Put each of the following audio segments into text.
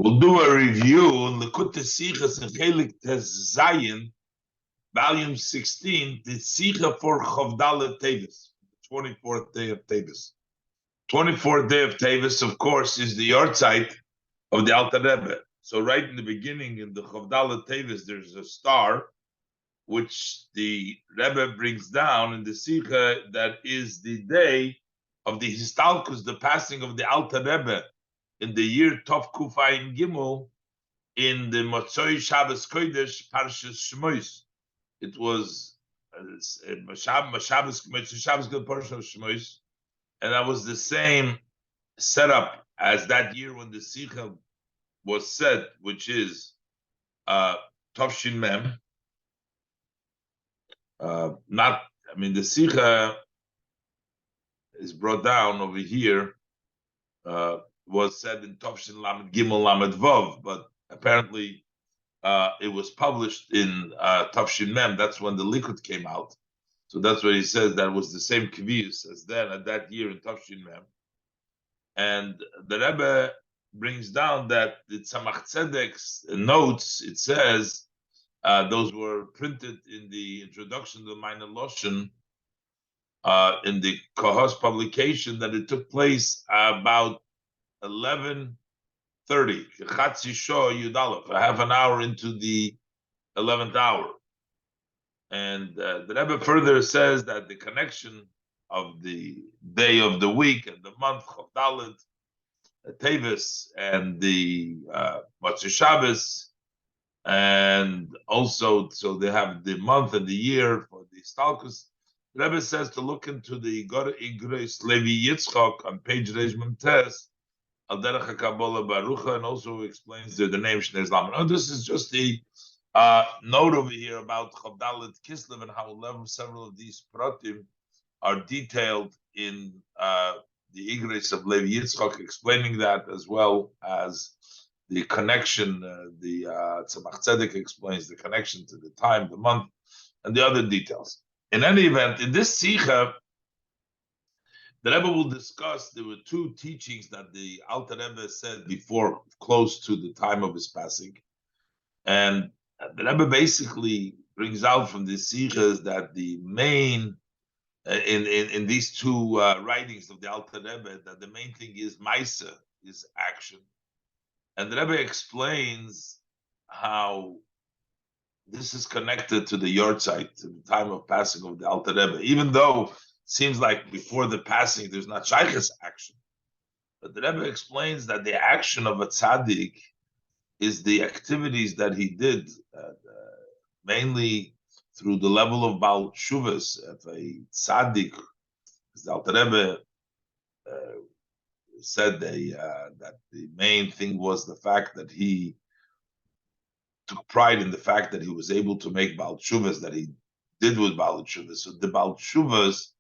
We'll do a review in Likutei Sichos in Chelek Tes Zayin, volume 16, the Sicha for Chavdalet Teves, 24th day of Teves. 24th day of Teves, of course, is the yahrzeit of the Alter Rebbe. So right in the beginning, in the Chavdalet Teves, there's a star, which the Rebbe brings down in the Sicha, that is the day of the Histalkus, the passing of the Alter Rebbe, in the year Tov Kufayin Gimel, in the Motzoi Shabbos Kodesh Parshas Shmois. It was Shabbos Kodesh Parshas Shmois, and that was the same setup as that year when the Sicha was said, which is Tovshin Mem. The Sicha is brought down over here. Was said in Tovshin Lamed Gimel Lamed Vav, but apparently it was published in Tavshin Mem. That's when the Likud came out. So that's what he says. That was the same Kvius as then at that year in Tavshin Mem. And the Rebbe brings down that the Tzemach Tzedek's notes, it says, those were printed in the introduction to the Minor Loshen, in the Kohos publication, that it took place about 11:30, Chatzi Shor Yudalef, a half an hour into the 11th hour. And the Rebbe further says that the connection of the day of the week and the month, Chavdalet, Teves, and the Motzei Shabbos, and also, so they have the month and the year for the Stalkus. The Rebbe says to look into the Gor Igros Levi Yitzchok on page Reish Mem Tes, Al Derech HaKabbalah Barucha, and also explains the name Shnei Zlaman. Oh, this is just the note over here about Chavdalet Kislev and how several of these pratim are detailed in the Igros of Levi Yitzchok, explaining that, as well as the connection. The Tzemach Tzedek explains the connection to the time, the month, and the other details. In any event, in this Sicha, the Rebbe will discuss, there were two teachings that the Alter Rebbe said before, close to the time of his passing. And the Rebbe basically brings out from the Sichas that the main, in these two writings of the Alter Rebbe, that the main thing is Maisa, is action. And the Rebbe explains how this is connected to the yahrzeit, to the time of passing of the Alter Rebbe, even though seems like before the passing there's not shaykhis action, but the Rebbe explains that the action of a tzaddik is the activities that he did, mainly through the level of Baal Shuvas. If a tzaddik, as the Alter Rebbe said, that the main thing was the fact that he took pride in the fact that he was able to make Baal Shuvas, that he did with Baal Shuvas. So the Baal Shuvas,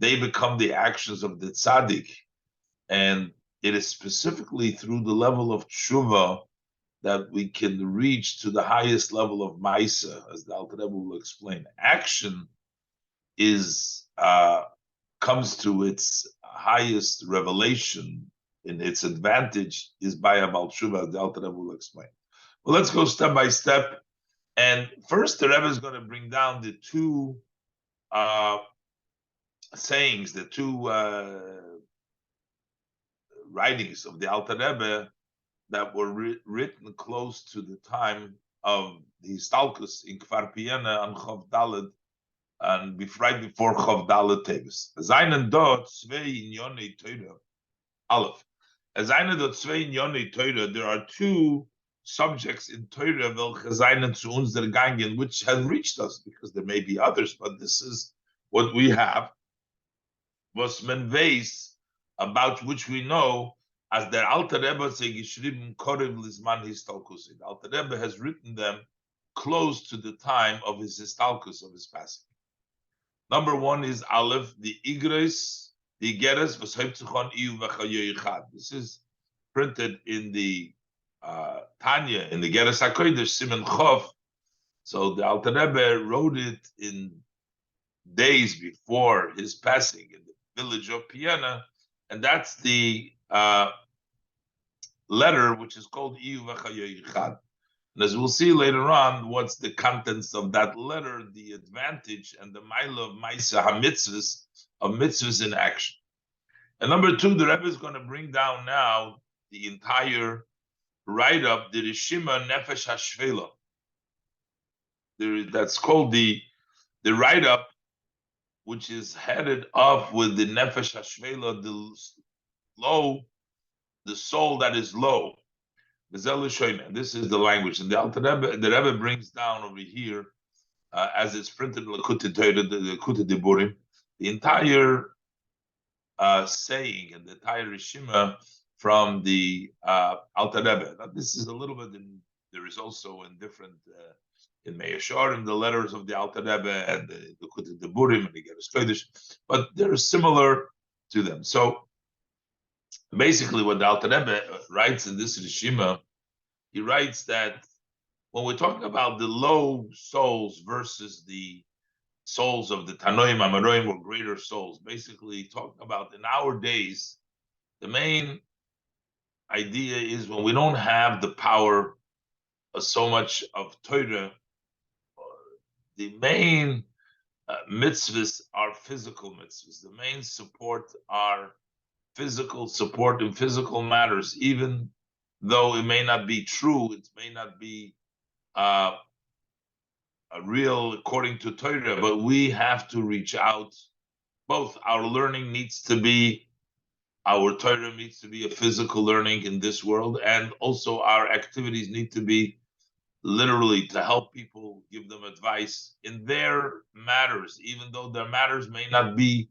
they become the actions of the tzaddik, and it is specifically through the level of tshuva that we can reach to the highest level of Maisa, as the Alter Rebbe will explain. Action is comes to its highest revelation, in its advantage, is by a Baal Tshuva, as the Alter Rebbe will explain. Well, let's go step by step. And first, the Rebbe is going to bring down the two sayings, the two writings of the Alter Rebbe that were written close to the time of the Histalkus in Kfar Piena on Chav Dalet, and right before Chav Dalet Teves. Seinen dort zwei Inyonei Torah. Aleph. Seinen dort zwei Inyonei Torah. There are two subjects in Torah welche seinen zu uns ergangen, which have reached us, because there may be others, but this is what we have. Was men weiß, about which we know, as der Alter Rebbe say geschrieben korev lizman histalkus. The Alter Rebbe has written them close to the time of his histalkus, of his passing. Number one is Aleph, the Igros, the Geras v'shayptzuchon iu v'chayoyichad. This is printed in the Tanya, in the Geras HaKodesh, Simen Chof. So the Alter Rebbe wrote it in days before his passing in the village of Piena, and that's the letter, which is called Iyu V'chayoyichad. And as we'll see later on, what's the contents of that letter, the advantage and the mila of Maisa HaMitzvahs, of mitzvahs in action. And number two, the Rebbe is going to bring down now the entire write-up, the Rishima Nefesh HaShvela. That's called the write-up, which is headed off with the Nefesh HaShvela, the low, the soul that is low. This is the language. And the Rebbe brings down over here, as it's printed in Likutei Torah, the Likutei Diburim, the entire saying and the entire Rishima from the Alter Rebbe. Now, this is a little bit, there is also in different, in Me'asharim, the letters of the Alter Rebbe and the Likutei Diburim and the Geras Kodesh, but they're similar to them. So basically what the Alter Rebbe writes in this Rishima, he writes that when we're talking about the low souls versus the souls of the Tanoim, Amaroim, or greater souls, basically talking about in our days, the main idea is when we don't have the power of so much of Torah, the main mitzvahs are physical mitzvahs. The main support are physical support in physical matters, even though it may not be true, it may not be a real according to Torah, but we have to reach out. Both our learning needs to be, our Torah needs to be a physical learning in this world, and also our activities need to be literally to help people, give them advice in their matters, even though their matters may not be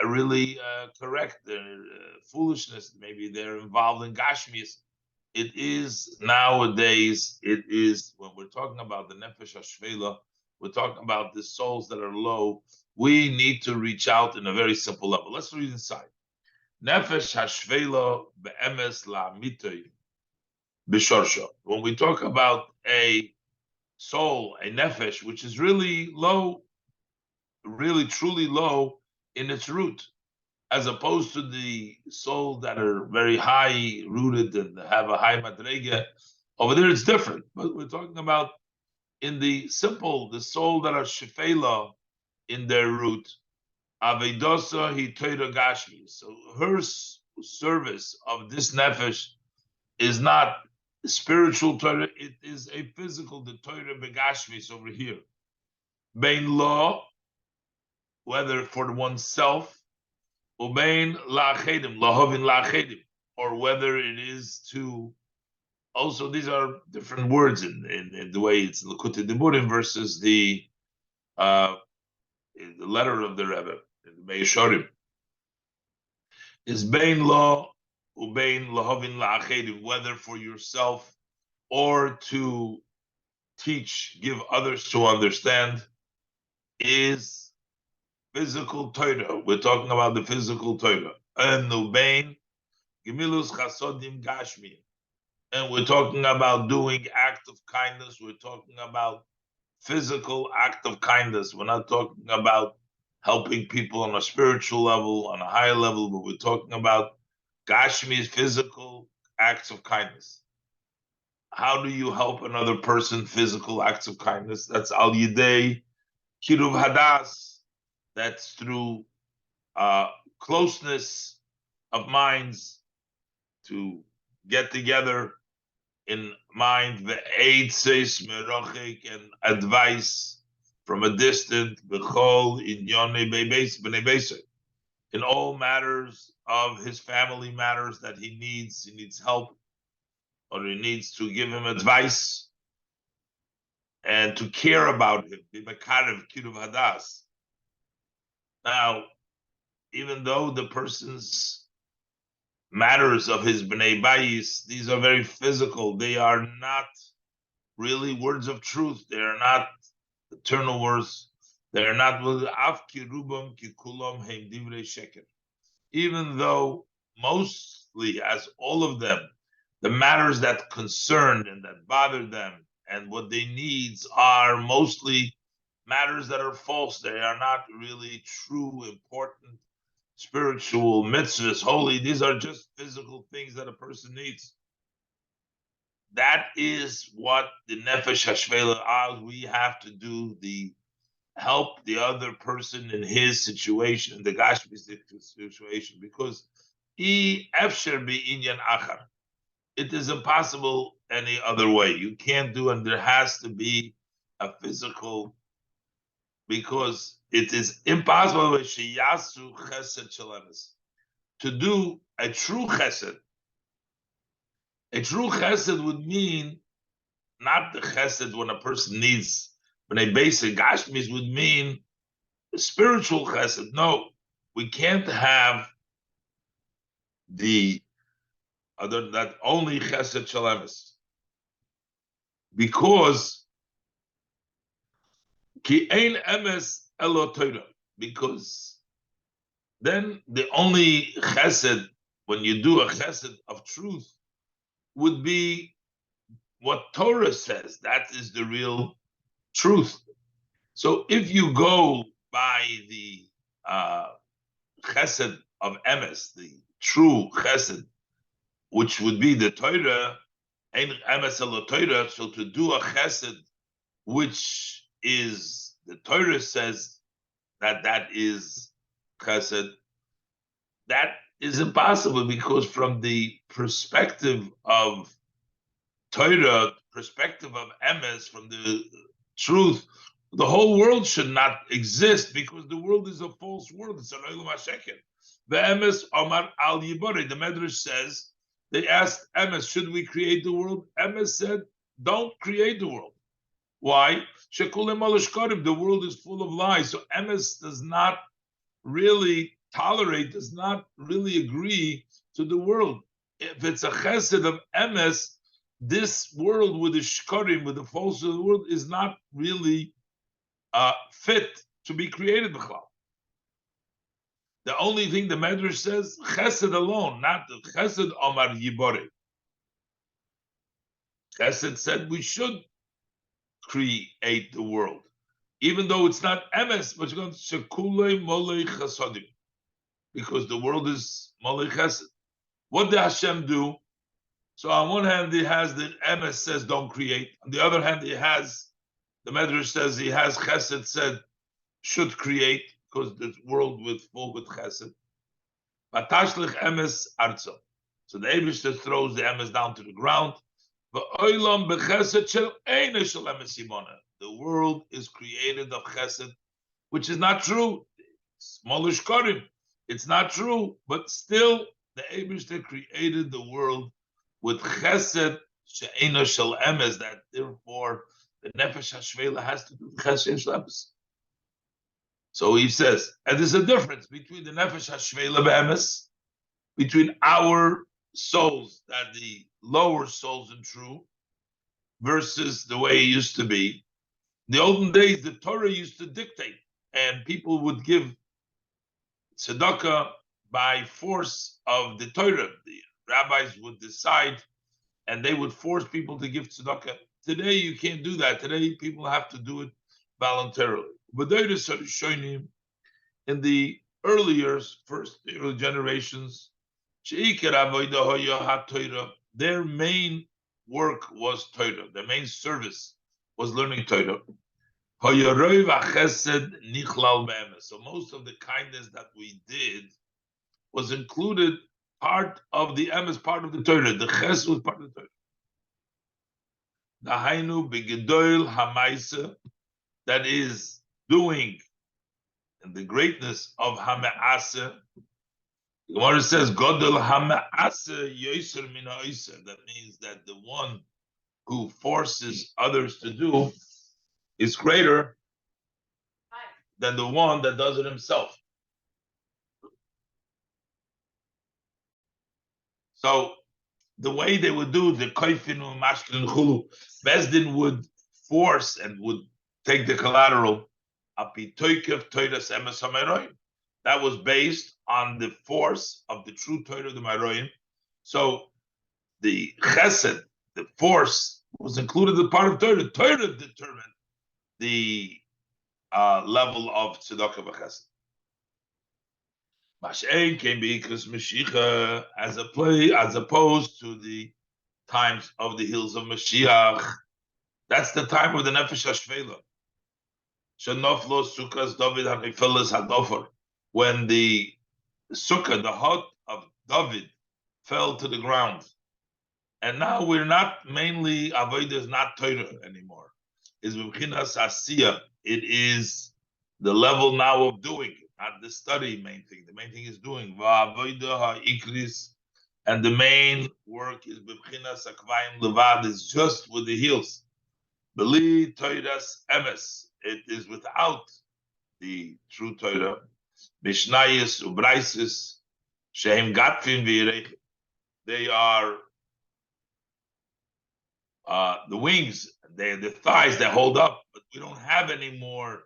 really correct. They're foolishness. Maybe they're involved in Gashmias. It is nowadays, it is, when we're talking about the Nefesh HaShvela, we're talking about the souls that are low, we need to reach out in a very simple level. Let's read inside. Nefesh HaShvela be'emes la'mitoi b'shorsha. When we talk about a soul, a nefesh, which is really low, really truly low in its root, as opposed to the soul that are very high rooted and have a high madrega. Over there, it's different. But we're talking about in the simple, the soul that are shefela in their root. Avedosa hi Torah gashmi. So her service of this nefesh is not spiritual Torah; it is a physical, the Torah begashmis over here. Bein law, whether for oneself, Ubein la'achedim, lahovin la'achedim, or whether it is to, also these are different words in the way it's Likutei Diburim versus the letter of the Rebbe, the Me'asharim. Is bein law, ubein lahovin la'achedim, whether for yourself or to teach, give others to understand, is physical Torah. We're talking about the physical Torah. And ubein Gemilus chasodim gashmi. And we're talking about doing act of kindness. We're talking about physical act of kindness. We're not talking about helping people on a spiritual level, on a higher level, but we're talking about gashmi's physical acts of kindness. How do you help another person? Physical acts of kindness. That's al yidei kiruv hadas. That's through closeness of minds, to get together in mind, the aid says merachik, and advice from a distant, b'chol inyonei b'nei beisay, in all matters of his family matters that he needs help, or he needs to give him advice and to care about him. B'makarev kiruv hadas. Now, even though the person's matters of his bnei bayis, these are very physical. They are not really words of truth. They are not eternal words. They are not af kirubam kikulam heim divrei sheker. Even though mostly, as all of them, the matters that concern and that bother them and what they needs are mostly matters that are false. They are not really true, important, spiritual, mitzvahs, holy. These are just physical things that a person needs. that is what the nefesh hashvela. We have to do the help the other person in his situation, the gashmi situation, because he efsher be inyan achar. It is impossible any other way. You can't do, and there has to be a physical, because it is impossible to do a true chesed. A true chesed would mean not the chesed when a person needs, when a basic gashmis would mean spiritual chesed. No, we can't have the other, that only chesed shalemis, because ki ein emes elo Torah, because then the only chesed, when you do a chesed of truth, would be what Torah says. That is the real truth. So if you go by the chesed of emes, the true chesed, which would be the Torah, ein emes elo Torah, so to do a chesed, which is, the Torah says that that is chesed, that is impossible, because from the perspective of Torah, perspective of emes, from the truth, the whole world should not exist, because the world is a false world. It's an olam hasheket. The emes omar al yibore. The Medrash says, they asked emes, should we create the world? Emes said, don't create the world. Why? Shekulim alashkarim. The world is full of lies. So emes does not really tolerate, does not really agree to the world. If it's a chesed of emes, this world with the shkarim, with the falsehood of the world, is not really fit to be created. The only thing the Medrash says, chesed alone, not the chesed omar yibore. Chesed said we should create the world, even though it's not emes, but you're going to shekulei molei chasodim, because the world is molei chesed. What did Hashem do? So on one hand, he has the emes says don't create. On the other hand, he has, the Medrash says he has chesed said should create, because the world with full with chesed. Batashlich emes arzo. So the Eibishter throws the emes down to the ground. The world is created of chesed, which is not true. Smallish karim. It's not true, but still the Eibishter created the world with chesed she'ena shel emes, that therefore the nefesh hashvela has to do chesed shel emes. So he says, and there's a difference between the nefesh hashvela be'emes, between our souls, that the lower souls in true, versus the way it used to be. In the olden days, the Torah used to dictate, and people would give tzedakah by force of the Torah. The rabbis would decide, and they would force people to give tzedakah. Today, you can't do that. Today, people have to do it voluntarily. But in the earlier, first early generations, their main work was Torah. Their main service was learning Torah. So most of the kindness that we did was included part of the emes, part of the Torah. The ches was part of the Torah. Dahainu begedoil hamaisa, that is doing in the greatness of hamaasa. The Gemara says, Godel hamaasa yoser min ha'oser. That means that the one who forces others to do is greater than the one that does it himself. So the way they would do the koifin and mashkin and chulu, Bezdin would force and would take the collateral. That was based on the force of the true Torah of the Maroim. So the chesed, the force, was included as part of Torah. Torah determined the level of tzedakah v'chesed. Mashen came because Mashiach as opposed to the times of the hills of Mashiach. That's the time of the Nefesh HaShvela. Shenoflo Sukkahs David HaNefeles HaDofer. When the sukkah, the hut of David, fell to the ground. And now we're not mainly, Avodah is not Torah anymore. It's B'chinas Asiyah. It is the level now of doing, not the study main thing. The main thing is doing. V'avodah ha'ikris. And the main work is B'chinas Akvayim Levad, is just with the heels. Beli Torah's emes. It is without the true Torah. Mishnayis ubraisis shehem gatfin v'yirech. They are the wings, they're the thighs that hold up, but we don't have anymore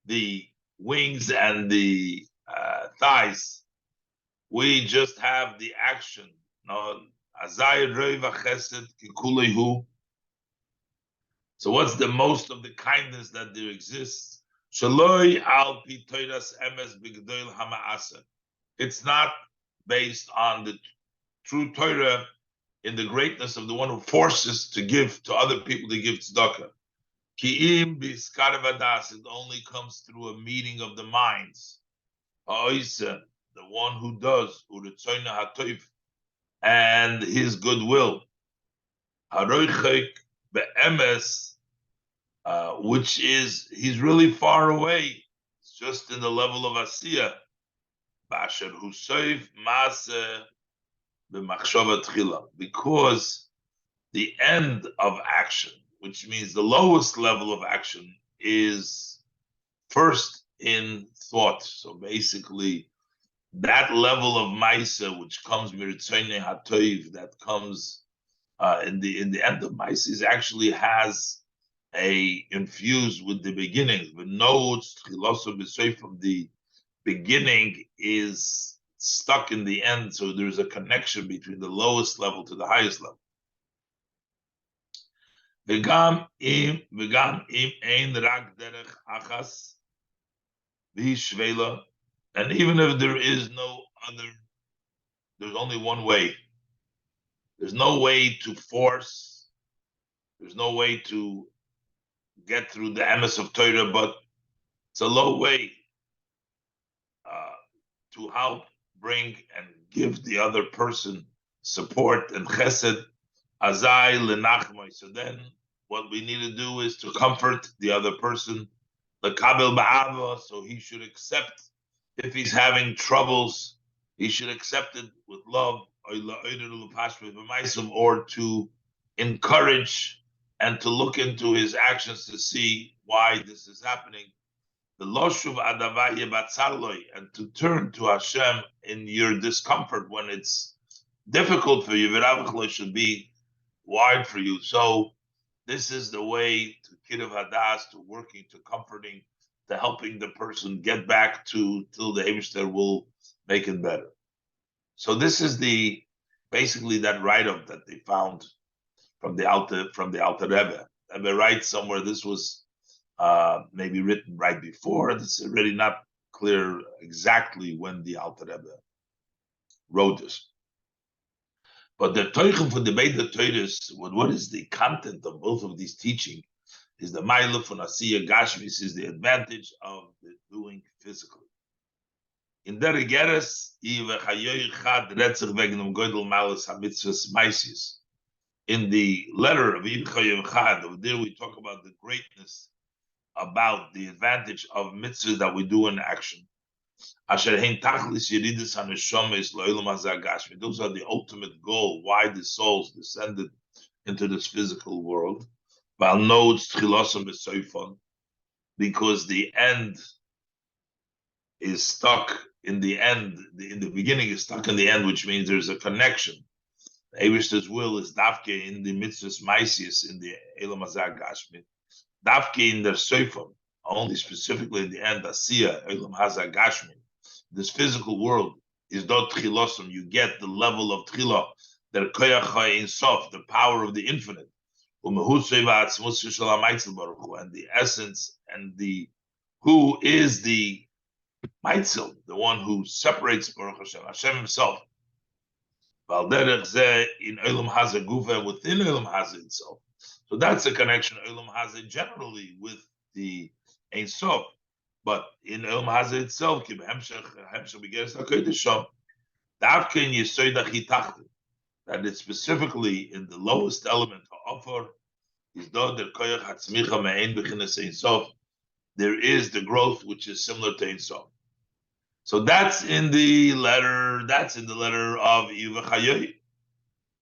the wings and the thighs. We just have the action. So what's the most of the kindness that there exists? It's not based on the true Torah in the greatness of the one who forces to give to other people to give tzedakah. Ki'im b'iskar vadas, it only comes through a meeting of the minds. Ha'oisen, the one who does, u'retzoyna ha'toiv, and his goodwill. Ha'roichek be'emes, which is, he's really far away. It's just in the level of asiyah. B'asher husoiv ma'aseh b'machshava tchila, because the end of action, which means the lowest level of action, is first in thought. So basically, that level of Maisa, which comes Miritzone Hatoiv, that comes in the end of Maisa, is actually has a infused with the beginning. The notes from the beginning is stuck in the end, so there's a connection between the lowest level to the highest level. V'gam im ein rak derech achas v'shvela, and even if there is no other, there's only one way. There's no way to force. There's no way to get through the emes of Torah, but it's a low way to help bring and give the other person support and chesed. Azai lenachmai. So then, what we need to do is to comfort the other person. Lekabel ba'ava. So he should accept if he's having troubles. He should accept it with love, or to encourage and to look into his actions to see why this is happening. The loshuv adavaya batzarloi, and to turn to Hashem in your discomfort when it's difficult for you. V'ravachlo should be wide for you. So this is the way to kidduv hadas, to working, to comforting, to helping the person get back to till the Eibishter will make it better. So this is the basically that write-up that they found from the Alter Rebbe. Rebbe writes somewhere this was maybe written right before. It's already not clear exactly when the Alter Rebbe wrote this. But the Teuchim for the Beit Torahs, what is the content of both of these teaching, is the Maila for Nasiya Gashmis, is the advantage of the doing physically. In der Geras, in the letter of Yivchayim Chad, over there we talk about the greatness, about the advantage of mitzvahs that we do in action. Those are the ultimate goal, why the souls descended into this physical world. Because the end is stuck in the end, in the beginning is stuck in the end, which means there's a connection. The Eibishter's will is dafke in the mitzvahs maisius, in the Elam Hazak Gashmi, dafke in the Seifam, only specifically in the end, Asiya, Elam Hazak Gashmi. This physical world is not tchilosum. You get the level of tchilah, the koyach in sof, the power of the infinite, and the essence, and the who is the Maitzel, the one who separates Baruch Hashem, Hashem himself. in Olam Hazeh Gufa, within Olam Hazeh itself. So that's a connection Olam Hazeh generally with the Ein Sof. But in Olam Hazeh itself, that it's specifically in the lowest element of is there is the growth which is similar to Ein Sof. So that's in the letter. That's in the letter of Yuvachayoy.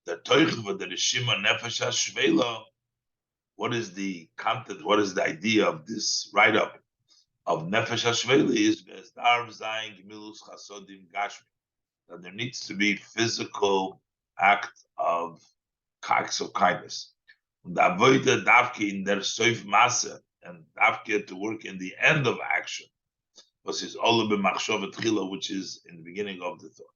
The Toichva, the Rishima Nefesh Shvela. What is the content? What is the idea of this write-up of Nefesh Shvela? Is Bezdarv Zayin Gmilus Chasodim Gashmi. That there needs to be physical act of acts of kindness. The avoida davke in their soif masa and davke to work in the end of action. Was his olabe machshava tchila, which is in the beginning of the thought.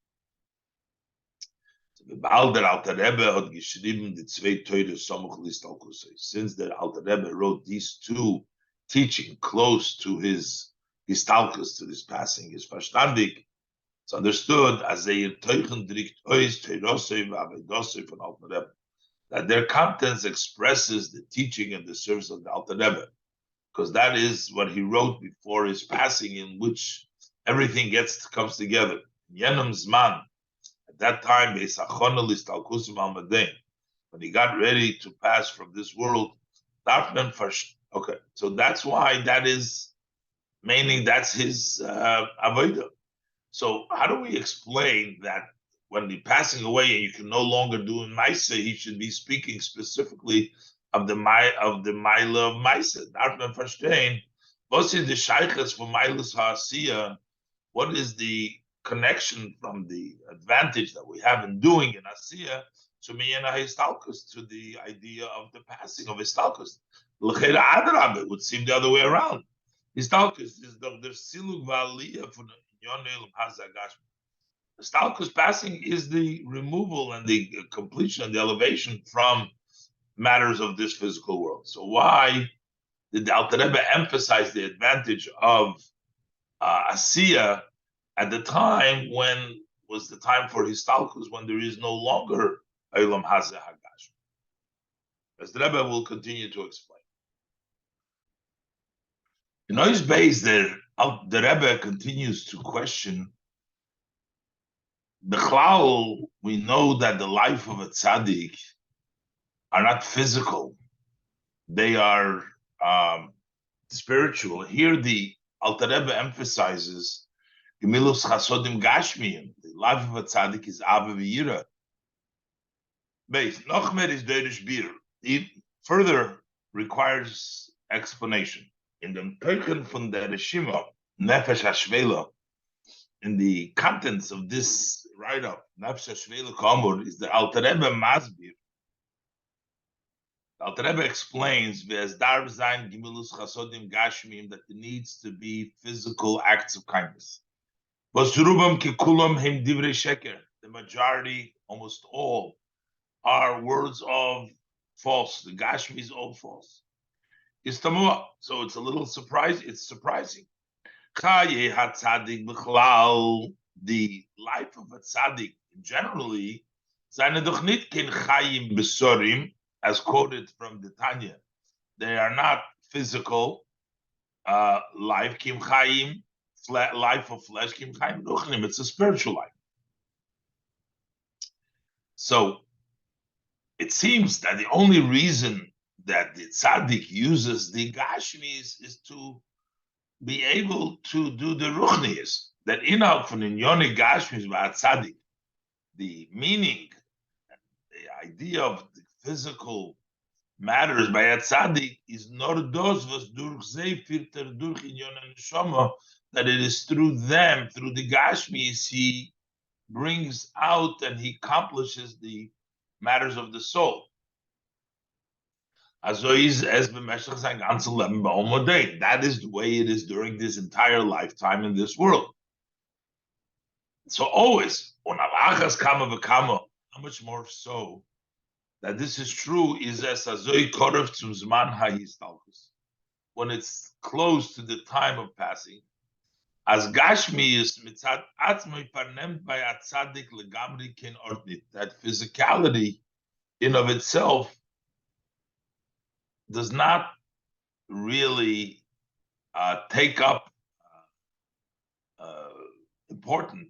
Since the Alter Rebbe wrote these two teaching close to his histalkus, to his passing, his verstandig, it's understood as they that their contents expresses the teaching and the service of the Alter Rebbe, because that is what he wrote before his passing, in which everything comes together. Yenem Zman, at that time, when he got ready to pass from this world, okay, so that's why that is, meaning that's his avodah. So how do we explain that when he's passing away and you can no longer do in Maisa, he should be speaking specifically of the Maila of Maisa? Darf man verstehen, was ist the Sheiches for Mailas HaAsiya? What is the connection from the advantage that we have in doing in Asiya to Miyana Histalkus, to the idea of the passing of Histalkus? L'cheira Adrab, it would seem the other way around. Histalkus is the Silug V'Aliyah for Yonel Hazagash. Histalkus passing is the removal and the completion and the elevation from matters of this physical world. So why did the Alter Rebbe emphasize the advantage of Asiya at the time when was the time for Histalkus, when there is no longer Olam Hazeh Hagash? As the Rebbe will continue to explain. In his base, the Rebbe continues to question the Chlal. We know that the life of a tzaddik are not physical; they are spiritual. Here, the Alter Rebbe emphasizes Gemilus Chasodim Gashmiyim. The life of a tzaddik is Ava V'Yira. Base Nochmer is Deirish Bir. It further requires explanation. In the Teichen von der Rishima, Nefesh HaShvela, in the contents of this write-up, Nefesh HaShvela Kamur, is the Alter Rebbe Masbir. The Alter Rebbe explains, V'ez darb zayin gimilus chasodim gashmim, that there needs to be physical acts of kindness. V'surubam kikulam hem divrei sheker. The majority, almost all, are words of false. The gashmi is all false. So it's a little surprising. It's surprising. The life of a tzaddik generally, as quoted from the Tanya, they are not physical life. Kim chayim, life of flesh. Kim chayim ruchnim. It's a spiritual life. So it seems that the only reason that the tzaddik uses the gashmis is to be able to do the ruchnius. That inhalt von inyone gashmis by tzaddik, the meaning, the idea of the physical matters by a tzaddik is nor dos was durch ze filter durch inyone neshama, that it is through them, through the gashmis, he brings out and he accomplishes the matters of the soul. That is the way it is during this entire lifetime in this world. So always, how much more so that this is true is as when it's close to the time of passing. As Gashmi is mitzad atzmai parnemt by atzadik legamri ken ordnit. That physicality in of itself does not really take up uh, important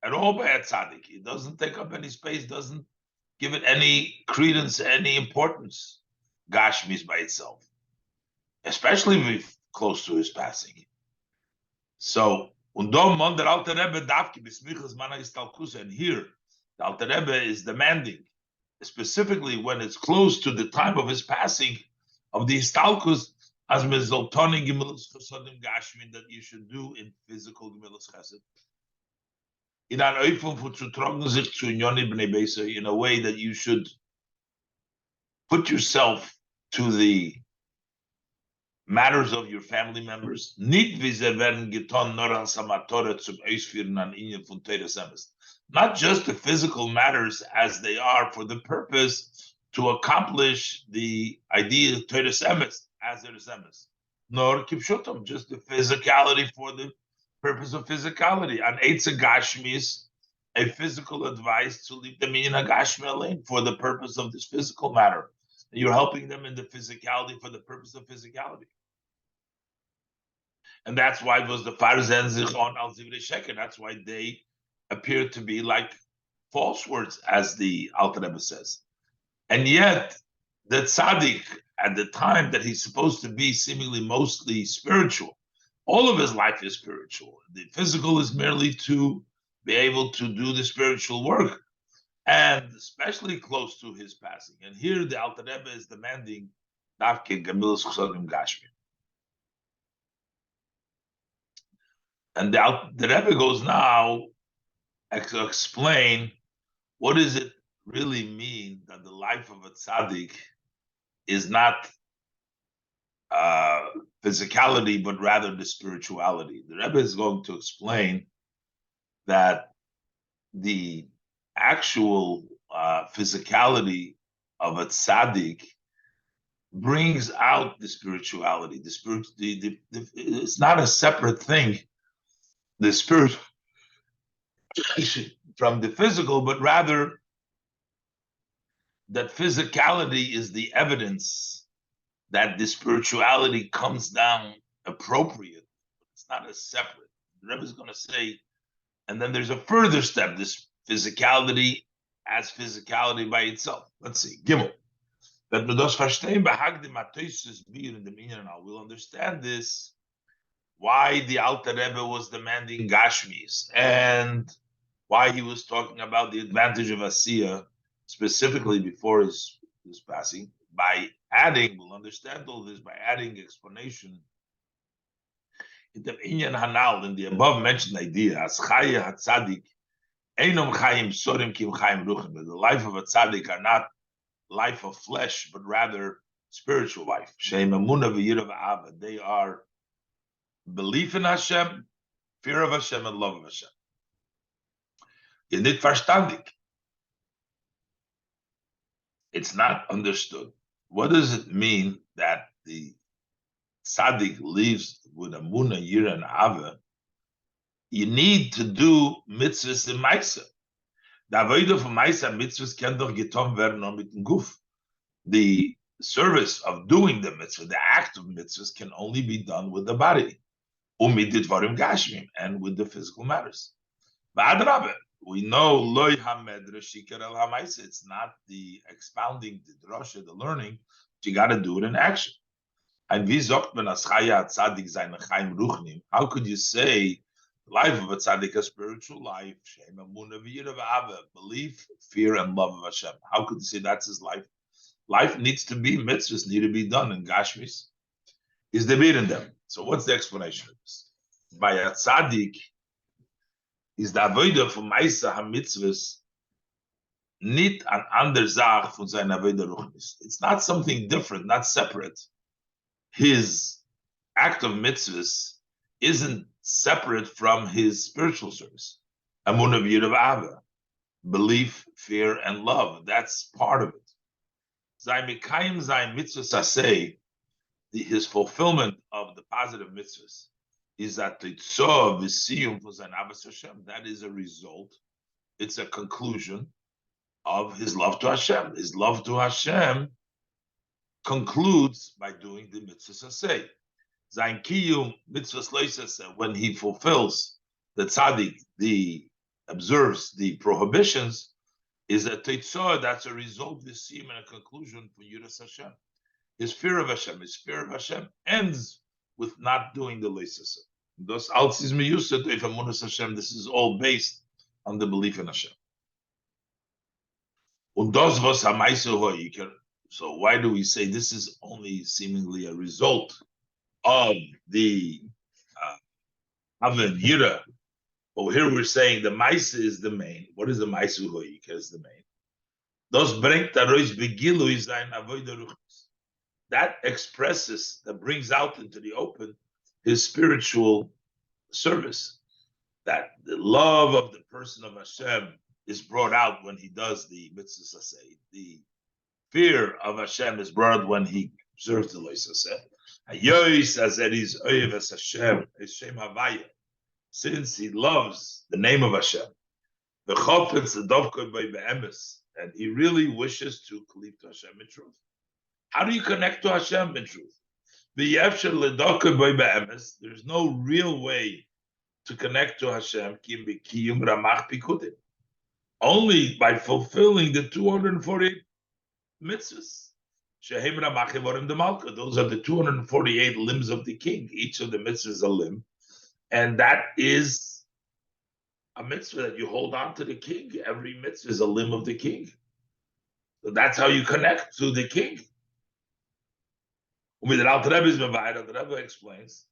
at all by a tzaddik. It doesn't take up any space, doesn't give it any credence, any importance. Gashmis by itself, especially if we're close to his passing. So, and here, the Alter Rebbe is demanding, specifically when it's close to the time of his passing, of the Histalkus, as mezoltoni gemilus chesodim gashmin, that you should do in physical gemilus chesed. In an oifum futzutrongen sich zu inyoni bnei beisa, in a way that you should put yourself to the matters of your family members. Nicht wie sie werden getan nur als Amateure zum Ausführen an ihnen von Teres Emes. Not just the physical matters as they are for the purpose to accomplish the idea of Teres Emes as Teres Emes. Nor kipshutam, just the physicality for the purpose of physicality. An Eitze Gashmis, a physical advice to leave the minyan Gashmi alone for the purpose of this physical matter. You're helping them in the physicality for the purpose of physicality. And that's why it was the Farzen Zichon al Zivrei Sheker. That's why they appear to be like false words, as the Alter Rebbe says. And yet, the tzaddik, at the time that he's supposed to be seemingly mostly spiritual, all of his life is spiritual. The physical is merely to be able to do the spiritual work, and especially close to his passing. And here the Alter Rebbe is demanding Davke Gamilus Chsodim Gashmi. And the Rebbe goes now to explain what does it really mean that the life of a tzaddik is not physicality, but rather the spirituality. The Rebbe is going to explain that the actual physicality of a tzaddik brings out the spirituality. It's not a separate thing, the spirit from the physical, but rather that physicality is the evidence that the spirituality comes down appropriate. It's not a separate. The Rebbe is going to say, and then there's a further step, this physicality as physicality by itself. Let's see, Gimel. That we das verstehen, behagdim atoysus bir in the minyan. We'll understand this, why the Alter Rebbe was demanding Gashmis, and why he was talking about the advantage of Asiya, specifically before his passing, by adding, we'll understand all this, by adding explanation in the Inyan Hanal, in the above mentioned idea, as Chaya HaTzadik, Einom Chaim Sorim Kim Chaim Ruchim, the life of a tzaddik are not life of flesh, but rather spiritual life. Sheim Emunah v'yirah v'ava, they are belief in Hashem, fear of Hashem, and love of Hashem. You're not verstandig. It's not understood. What does it mean that the tzaddik lives with Emunah, yirah, and ava? You need to do mitzvahs in Maisa. The avodah for Maisa mitzvahs can doch getan werden nur mit dem Guf. The service of doing the mitzvah, the act of mitzvahs, can only be done with the body. Umid dvarim gashmim, and with the physical matters. V'adrabah, we know loy hamedrash shikar el hamaisa. It's not the expounding, the drasha, the learning. But you got to do it in action. And wie sagt man as chaya tzaddik seine chaim ruchnim? How could you say the life of a tzaddik, a spiritual life, shem emunah v'yirah v'ava, belief, fear, and love of Hashem? How could you say that's his life? Life needs to be, mitzvahs need to be done in Gashmis. Is the beat in them. So what's the explanation of this? By a tzaddik, is the avodah for Maisa HaMitzvahs nicht an ander Zach von seiner avodah ruchnis. It's not something different, not separate. His act of mitzvahs isn't separate from his spiritual service. Emunah v'yirah v'ava, belief, fear, and love. That's part of it. Zay mikayim zay mitzvahs aseh, his fulfillment of the positive mitzvahs, is that Teitzah v'siyum for sein Abbas Hashem. That is a result. It's a conclusion of his love to Hashem. His love to Hashem concludes by doing the mitzvahs asay. Zayin kiyum mitzvahs loisas, when he fulfills the tzaddik, the observes the prohibitions, is a teitzah. That's a result. This seem and a conclusion for Yudas Hashem. His fear of Hashem ends with not doing the loisas. Thus, altzis miyusat if amunas Hashem. This is all based on the belief in Hashem. Und das was hamaisa hoiker. So why do we say this is only seemingly a result of the Amen Yira? But here we're saying the Maisa is the main. What is the Maisa Hoyika is the main? Das bringt daraus begilu sein avoida ruchnis. That expresses, that brings out into the open his spiritual service. That the love of the person of Hashem is brought out when he does the mitzvah saseh. The fear of Hashem is brought out when he observes the lois saseh. Hayois as it is oyev as Hashem, is Shem Havaya. Since he loves the name of Hashem, the chofetz the dovkoi by be'emes, and he really wishes to cleave to Hashem in truth. How do you connect to Hashem in truth? There's no real way to connect to Hashem only by fulfilling the 240 mitzvahs. Those are the 248 limbs of the king. Each of the mitzvahs is a limb. And that is a mitzvah that you hold on to the king. Every mitzvah is a limb of the king. So that's how you connect to the king. The Rebbe explains,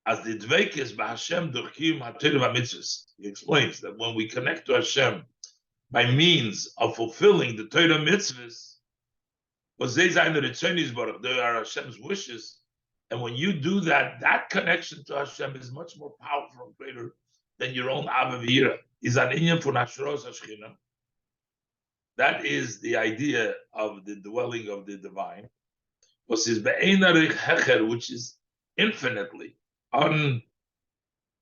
as the dveikis b'Hashem durchim ha'torah v'mitzvahs. He explains that when we connect to Hashem by means of fulfilling the Torah mitzvahs, they are Hashem's wishes. And when you do that, that connection to Hashem is much more powerful and greater than your own Abba V'yira. Is an inyan for Hashros Hashchina. That is the idea of the dwelling of the divine. Which is infinitely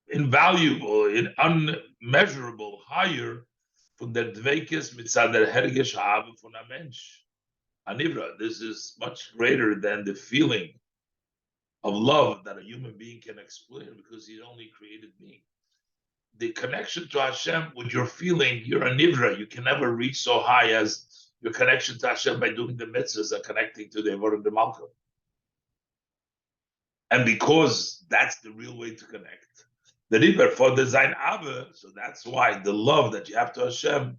invaluable, unmeasurable, higher from the dveikis mitzad der hergesh ha'ava von a mensch. Anivra, this is much greater than the feeling of love that a human being can explain because he's only created being. The connection to Hashem, with your feeling, you're a nivra. You can never reach so high as your connection to Hashem by doing the mitzvahs and connecting to the Evor and the Malchut. And because that's the real way to connect, the river for the Zayin Abba, so that's why the love that you have to Hashem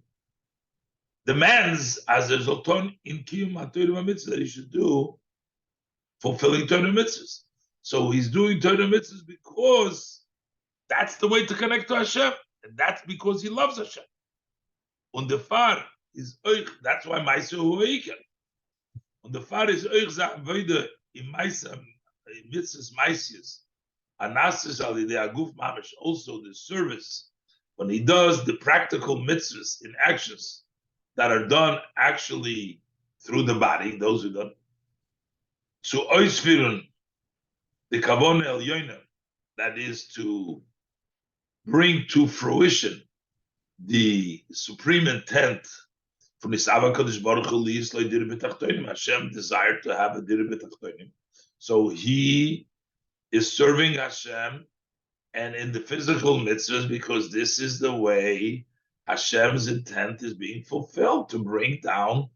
demands as a zolton in Kiyum HaTorah mitzvah that he should do fulfilling Torah mitzvahs. So he's doing Torah mitzvahs because that's the way to connect to Hashem, and that's because he loves Hashem. Und the far is euch. That's why Ma'aser Hoiker. Und the far is euch za'avoda in Ma'aser mitzvahs Ma'aser anasis alidei aguf mamish. Also the service when he does the practical mitzvahs in actions that are done actually through the body. Those who done to oisfirun the kavon el yoiner, that is to bring to fruition the supreme intent from the Kodesh Baruch Hu Yislo Dir B'Tachtonim. Hashem desired to have a Dir B'Tachtonim, so he is serving Hashem and in the physical mitzvahs because this is the way Hashem's intent is being fulfilled, to bring down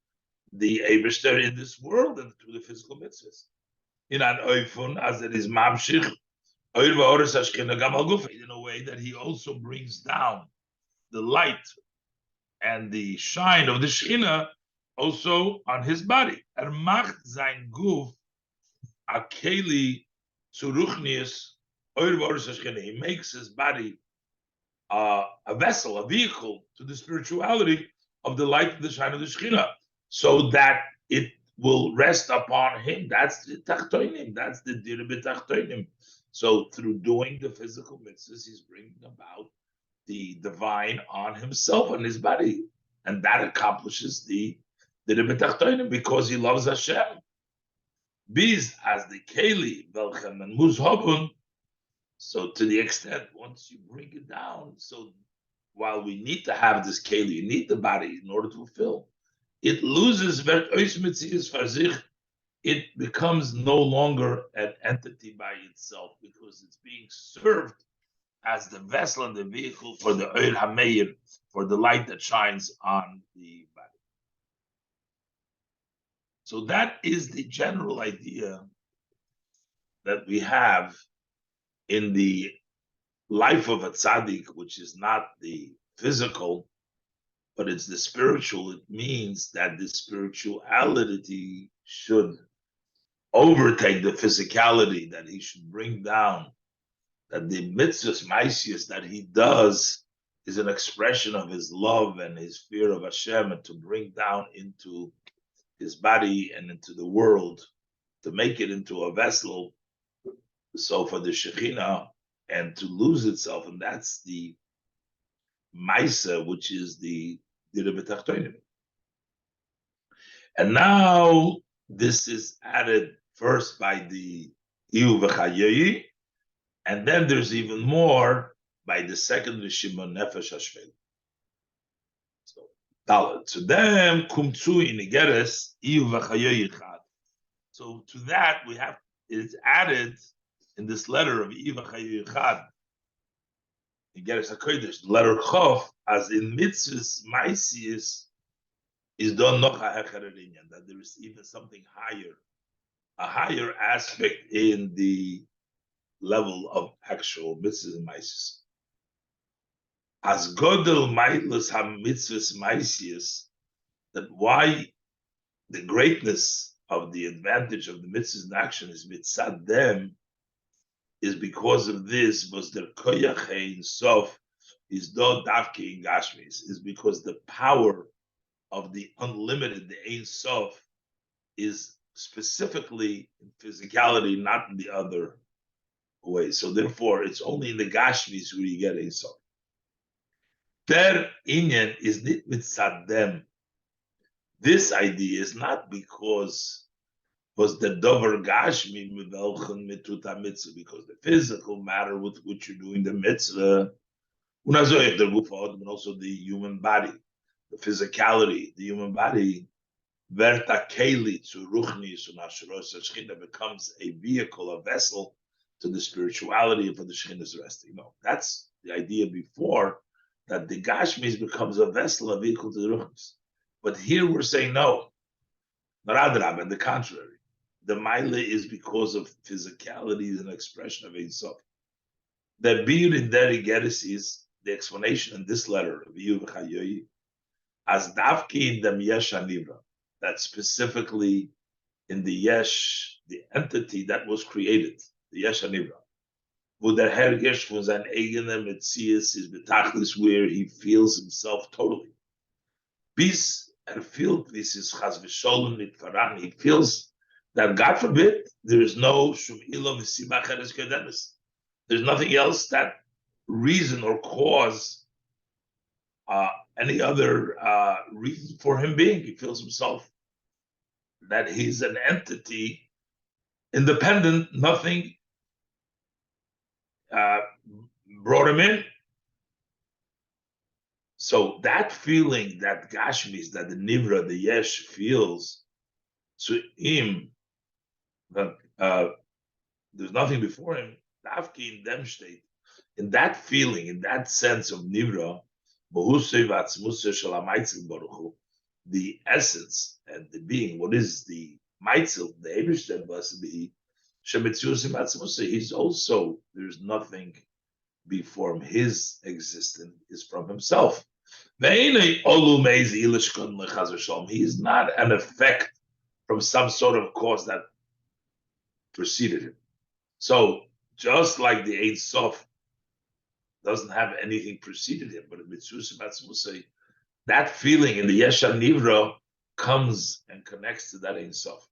the Eibishter in this world and through the physical mitzvahs. In an oifun, as it is mamshich, in a way that he also brings down the light and the shine of the Shekhinah also on his body. Macht sein Guf akeli zu ruchnius. He makes his body a vessel, a vehicle to the spirituality of the light and the shine of the Shekhinah, so that it will rest upon him. That's the tachtoinim. That's the dir b'tachtoinim. So through doing the physical mitzvahs, he's bringing about the divine on himself, on his body, and that accomplishes the dir b'tachtoinim because he loves Hashem. Biz as the keli velchem and muzhabun So to the extent, once you bring it down, so while we need to have this keli, you need the body in order to fulfill, it loses, it becomes no longer an entity by itself because it's being served as the vessel and the vehicle for the Oir HaMeir, for the light that shines on the body. So that is the general idea that we have in the life of a tzaddik, which is not the physical, but it's the spiritual. It means that the spirituality should overtake the physicality, that he should bring down, that the mitzvahs, maisius that he does is an expression of his love and his fear of Hashem, and to bring down into his body and into the world, to make it into a vessel, so for the Shekhinah, and to lose itself. And that's the Maisa, which is the Rebbe Tachtonim. And now this is added first by the Iu V'chayoyi, and then there's even more by the second Rishimon Nefesh Hashvel. So, Dalet. To them, Kumtzu in Igeres, Iu V'chayoyi Chad. So to that, we have, it's added in this letter of Iu V'chayoyi Chad, Igeres HaKodesh, the letter Chof, as in mitzvahs, maisius, is done nocha hecheredinyan, that there is even something higher, a higher aspect in the level of actual mitzvahs and maisius. As godel maitlus ha mitzvahs maisius, that why the greatness of the advantage of the mitzvahs in action is mitzad them, is because of this, was der koyach ein sof, is do davke in gashmis, is because the power of the unlimited, the Ein Sof, is specifically in physicality, not in the other way. So therefore, it's only in the Gashmis where you get Ein Sof. Der Inyan is nit mitzadem. This idea is not because was the dover Gashmi mivelchen mituta mitzvah, because the physical matter with which you're doing the mitzvah, and also the human body, the physicality, the human body, verta keli to ruchnis and asheros shechina, becomes a vehicle, a vessel to the spirituality and for the shechina's resting. No, that's the idea before, that the gashmis becomes a vessel, a vehicle to the ruchnis. But here we're saying no, naradrab, and the contrary. The maile is because of physicality, is an expression of Ein Sof. The bir in Derigeris is the explanation in this letter of Iu V'chayoyi, as davki in the yesh anivra, that specifically in the yesh, the entity that was created, the yesh anivra, wo der hergesh von sein eigener Metzias is betachlis, where he feels himself totally. Bis feels this is chas v'sholem nitfaran, he feels that, God forbid, there is no shum ilo v'sima cheres kedemis. There's nothing else that reason or cause any other reason for him being. He feels himself that he's an entity, independent, nothing brought him in. So that feeling, that Gashmis, that the Nivra, the Yesh feels to him, that there's nothing before him, Dafki in dem state, in that feeling, in that sense of Nivra, the essence and the being, what is the Maitzel, the Eberstein blessed be, he's also, there's nothing before him. His existence is from himself. He is not an effect from some sort of cause that preceded him. So just like the Ein Sof doesn't have anything preceded him, but that feeling in the Yesh Nivra comes and connects to that Ein Sof.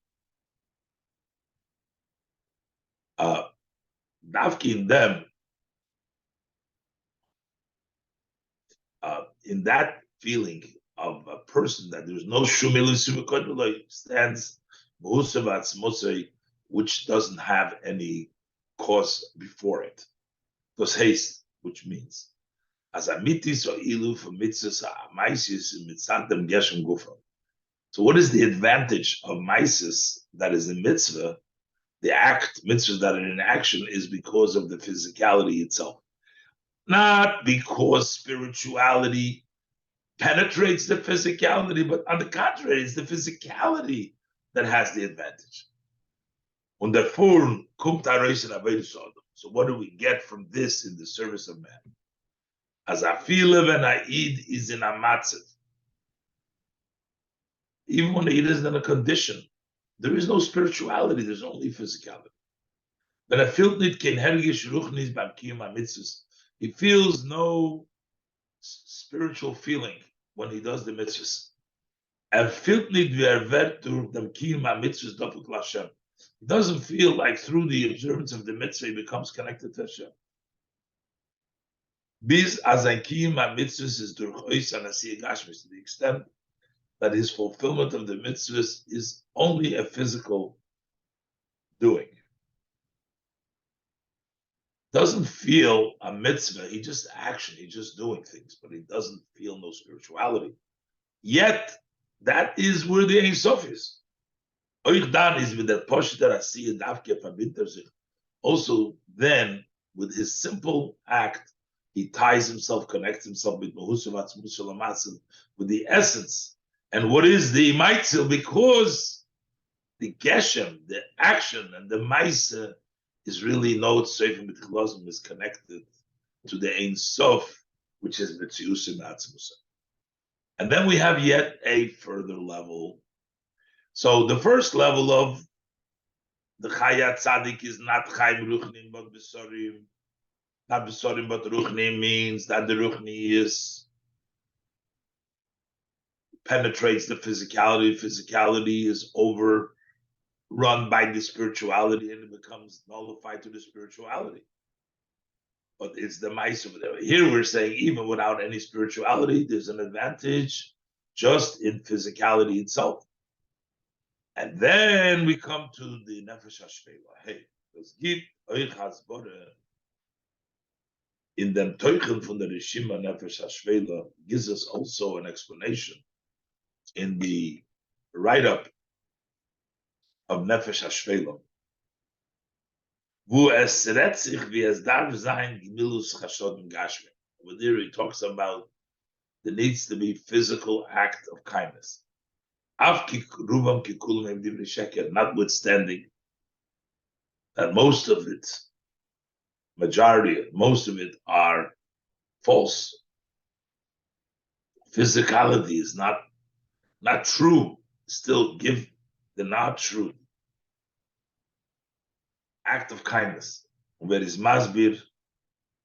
Davki in them, in that feeling of a person that there's no shumilu stands which doesn't have any cause before it. Das heißt, which means, as a mitis or ilu for mitzvahs are maisis mitzantem geshem gufa. So what is the advantage of maisis that is in mitzvah? The act, mitzvahs that are in action, is because of the physicality itself. Not because spirituality penetrates the physicality, but on the contrary, it's the physicality that has the advantage. Und therefore, so what do we get from this in the service of man? As a feel when I eat is in a matzah. Even when he is in a condition, there is no spirituality, there's only physicality. When a feel nit kein hergish ruchnis beim kiyum mitzvahs, he feels no spiritual feeling when he does the mitzvahs. And feel nit wird durch dem kiyum mitzvahs doppelt Hashem. He doesn't feel like through the observance of the mitzvah he becomes connected to Hashem. Bis as ein kiyum mitzvahs is durch ois an asiyah gashmis, to the extent that his fulfillment of the mitzvahs is only a physical doing. Doesn't feel a mitzvah, he just action, he's just doing things, but he doesn't feel no spirituality. Yet, that is where the Ein Sof is. Euch dann is with that Poshet that I see in Davke verbindet sich. Also, then, with his simple act, he ties himself, connects himself with with the essence. And what is the Maitzil? Because the Geshem, the action, and the Maisa is really no Seifim B'Tichlozim is connected to the Ein Sof, which is B'Tziusim Atzmusa. And then we have yet a further level. So the first level of the Chayat Tzadik is not Chaim Ruchnim, but Besorim. Not Besorim, but Ruchnim means that the Ruchni is penetrates the physicality. Physicality is overrun by the spirituality and it becomes nullified to the spirituality. But it's the mice over there. Here we're saying even without any spirituality, there's an advantage just in physicality itself. And then we come to the Nefesh HaShvela. Hey, das gibt euch Hasbore in dem Teuchen von der Rishima Nefesh HaShvela gives us also an explanation in the write-up of Nefesh HaShvela. Wo es rät sich, wie es darf sein, Gmilus Chashodim Gashmi. Over there he talks about there needs to be physical act of kindness. Notwithstanding that most of it are false. Physicality is not true. Still give the not true act of kindness. Where is Masbir,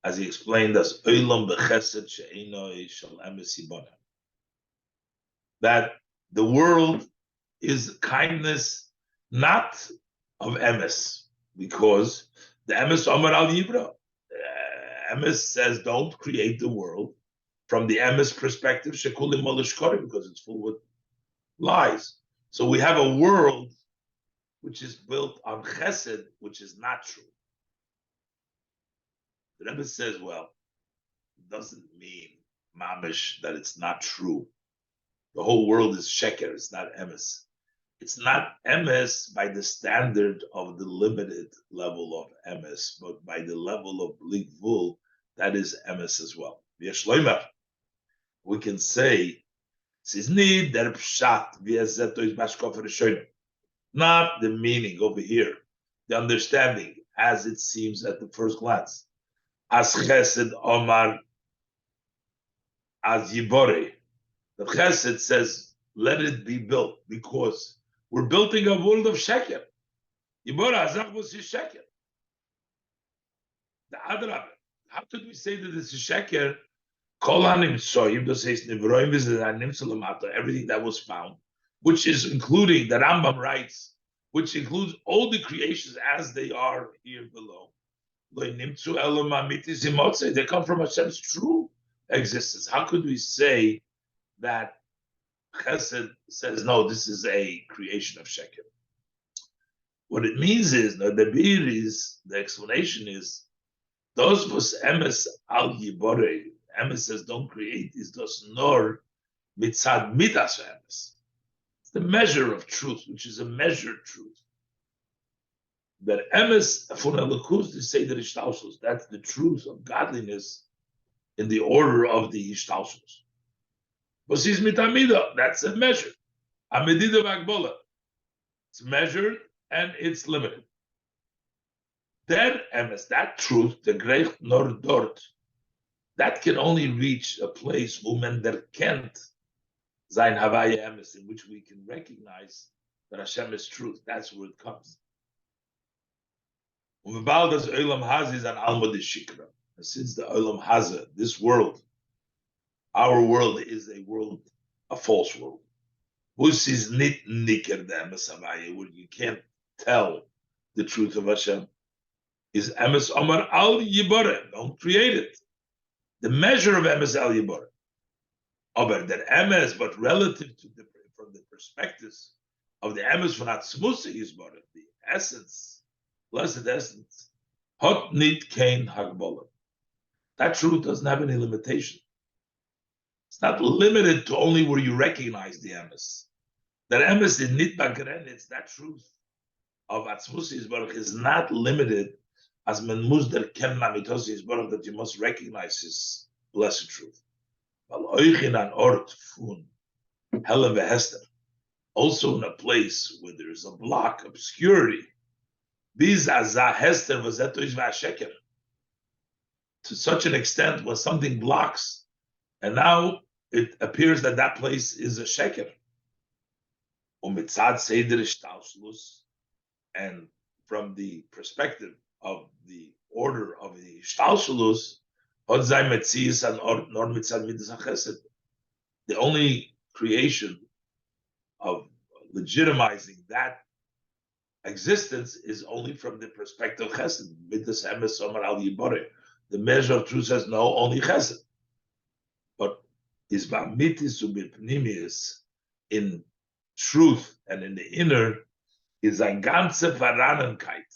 as he explained as Olam bechesed she'enoi shel emes yibona. That the world is kindness not of emes, because the emes Omar al Yibra. Emes says don't create the world from the emes perspective, shekulim malishkori, because it's full with lies. So we have a world which is built on chesed, which is not true. The Rebbe says, well, it doesn't mean mamish that it's not true. The whole world is sheker, it's not emes. It's not emes by the standard of the limited level of emes, but by the level of ligvul, that is emes as well. We can say, not the meaning over here, the understanding as it seems at the first glance. As chesed omar as yibore. The chesed says, let it be built, because we're building a world of sheker. Yibore azach was sheker. The adrab. How could we say that it's a sheker? Kol hanimtsoyim, das heißt nevroim is everything that was found, which is including, the Rambam writes, which includes all the creations as they are here below. They come from Hashem's true existence. How could we say that Chesed says, no, this is a creation of Sheker? What it means is, the explanation is Those was emes al yibore. Emes says don't create is those nor mitzad midas emes. It's the measure of truth, which is a measured truth. That emes fun elokus, they say that ishtalshus. That's the truth of godliness in the order of the ishtalshus. But is mitamida, that's a measure. Amedida v'agbola. It's measured and it's limited. Der emes, that truth, the great nor dort, that can only reach a place woman der kennt sein Havaya emes, in which we can recognize that Hashem is truth. That's where it comes. And since the Olam Haza, this world, our world is a world, a false world. Which is nit niker the emes Havaya, where you can't tell the truth of Hashem. Is emes Omar al Yibore. Don't create it. The measure of emes al Yibore. Aber der emes, but relative to the, from the perspectives of the emes von Atzmusa Yibore, the essence, blessed essence, hot nit kein hagbola. That truth doesn't have any limitation. It's not limited to only where you recognize the emes. That emes in nit bagren, it's that truth of Atzmusa Yibore is not limited as men musder ken mamitos Yisborach, that you must recognize his blessed truth. Also in a place where there is a block, obscurity. To such an extent when something blocks, and now it appears that that place is a sheker. And from the perspective of the order of the Shtalshalus, the only creation of legitimizing that existence is only from the perspective of Chesed. The measure of truth says no, only Chesed. But is in truth and in the inner is a ganze Verrannenkeit.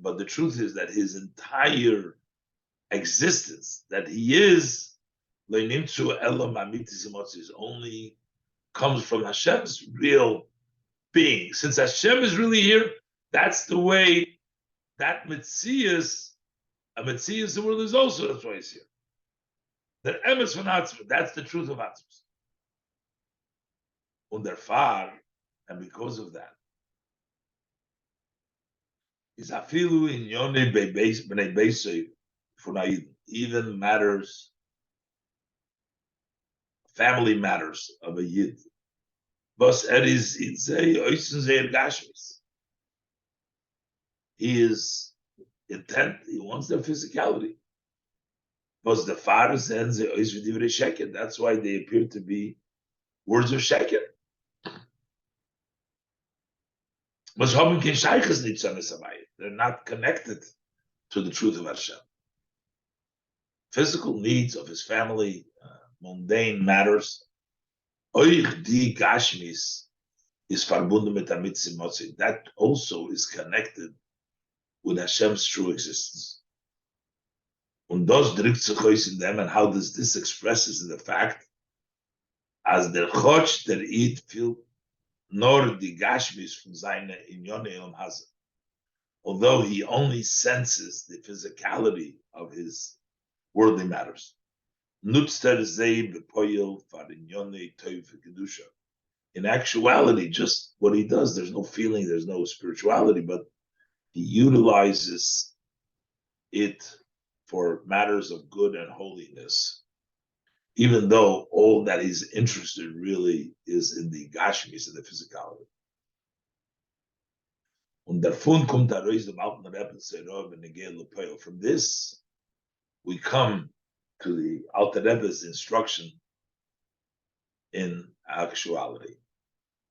But the truth is that his entire existence, that he is only comes from Hashem's real being. Since Hashem is really here, that's the way that Metzias, a Metzias, the world is also, that's why he's here. That emes von Atzmus, that's the truth of Atzmus. Und therefore, and because of that, is afilu in yone bnei beisei funayid, even matters, family matters of a yid. Bas is itzei oisen zeir gashmis. He is intent. He wants their physicality. Bas the fathers and ze ois v'divrei sheker. That's why they appear to be words of sheker. They're not connected to the truth of Hashem. Physical needs of his family, mundane matters. That also is connected with Hashem's true existence. Und das drückt sich aus in them, and how does this expresses in the fact as der Chotsch der Eid feel nor the Gashmis from seine Inyone Elam Hazah. Although he only senses the physicality of his worldly matters. Nutzter zei bepoyel far Inyone Tov Kedusha. In actuality, just what he does, there's no feeling, there's no spirituality, but he utilizes it for matters of good and holiness, even though all that he's interested really is in the gashmis, in the physicality. From this, we come to the Alter Rebbe's instruction in actuality.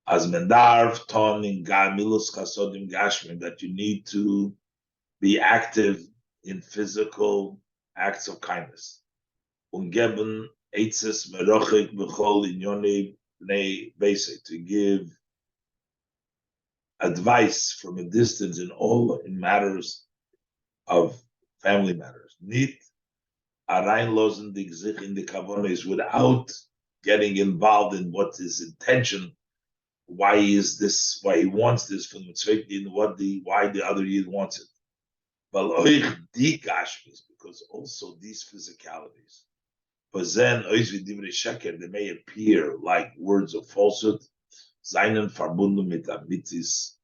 As mendarv ton in gamilus chasodim gashmim, that you need to be active in physical acts of kindness. Ungeben eitzes merochik b'chol inyoni bnei beisei, to give advice from a distance in all in matters of family matters. Nicht reinlosen the Gzich in the Kavonis without getting involved in what his intention, why is this, why he wants this from the why the other Yid wants it. But because also these physicalities, but then they may appear like words of falsehood, seinen verbunden mit Amitis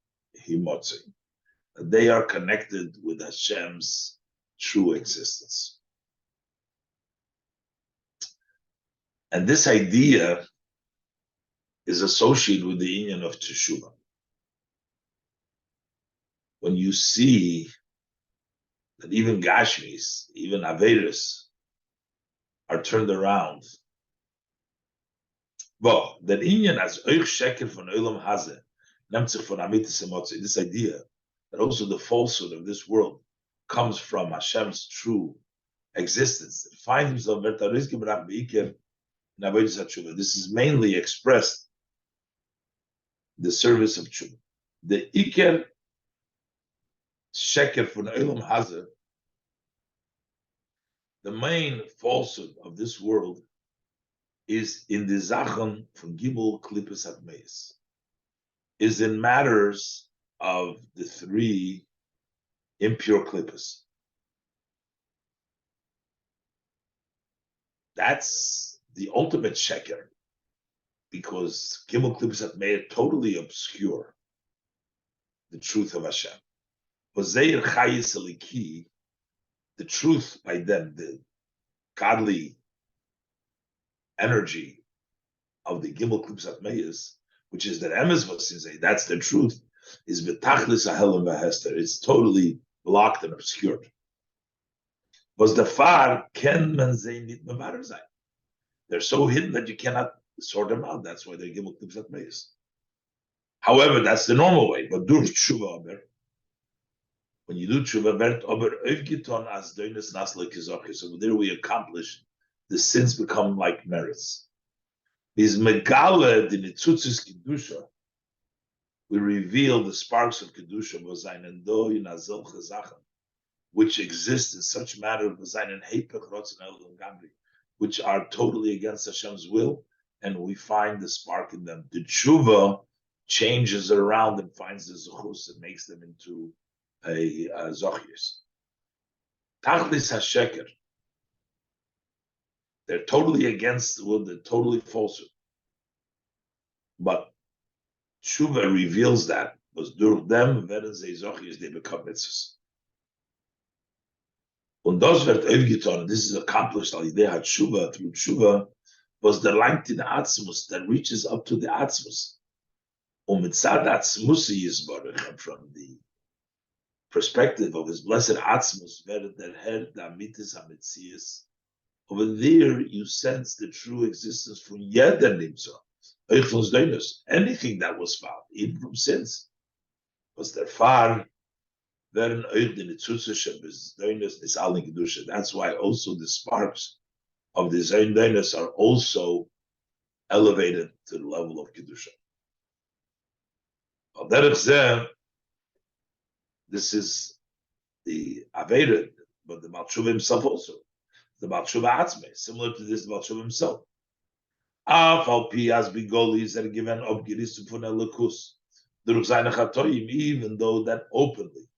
Himotzi. They are connected with Hashem's true existence. And this idea is associated with the union of Teshuvah. When you see that even Gashmis, even Averis, are turned around. Well, that union as Euch Sheker von Olam Hazeh, nimmt sich von Amitis Himotzi. This idea that also the falsehood of this world comes from Hashem's true existence. Find himself this is mainly expressed in the service of tshuva. The iker sheker from Olam Hazeh, the main falsehood of this world, is in the Zachon from Gimel Klippus Atmeis, is in matters of the three impure Klippus. That's the ultimate sheker, because Gimel Klippus Atmeis totally obscure the truth of Hashem. Hoseir Chayis Eliki, the truth by them, the godly energy of the Gimel Klippus Atmeis, which is that Emes Vasinzei, that's the truth, is Betachlis Ahelim Vahester. It's totally blocked and obscured. Was the far ken man say nit mevarer sein. They're so hidden that you cannot sort them out. That's why they're Gimel Klippus Atmeis. However, that's the normal way. But durch Tshuva aber, when you do Tshuva, wird aber aufgetan as doines nasle kizoche. So there we accomplish, the sins become like merits. Is megale the nitzutzis kedusha. We reveal the sparks of kedusha was ein do in azel chazachen, which exist in such matter was ein hepech rotzen elam gambri, which are totally against Hashem's will, and we find the spark in them. The tshuva changes it around and finds the zuchus and makes them into a zochius. Tachlis hasheker. They're totally against the will, they're totally falsehood. But tshuva reveals that, because durch them, werden sie zochius, they become mitzvahs. Und das wird aufgetan, this is accomplished al yidei tshuva, through tshuva, was the light in atzmus that reaches up to the atzmus. Mitzad atzmusi yisbarach, and from the perspective of his blessed atzmus, werden der Herr da mitis hametzias. Over there, you sense the true existence from jeder nimsa, anything that was found, even from sins, was der far. That's why also the sparks of the Zayin are also elevated to the level of Kedusha. This is the Aveda, but the Baal Tshuva himself also. The Baal Tshuva Atzme, similar to this, the Baal Tshuva himself. Even though that openly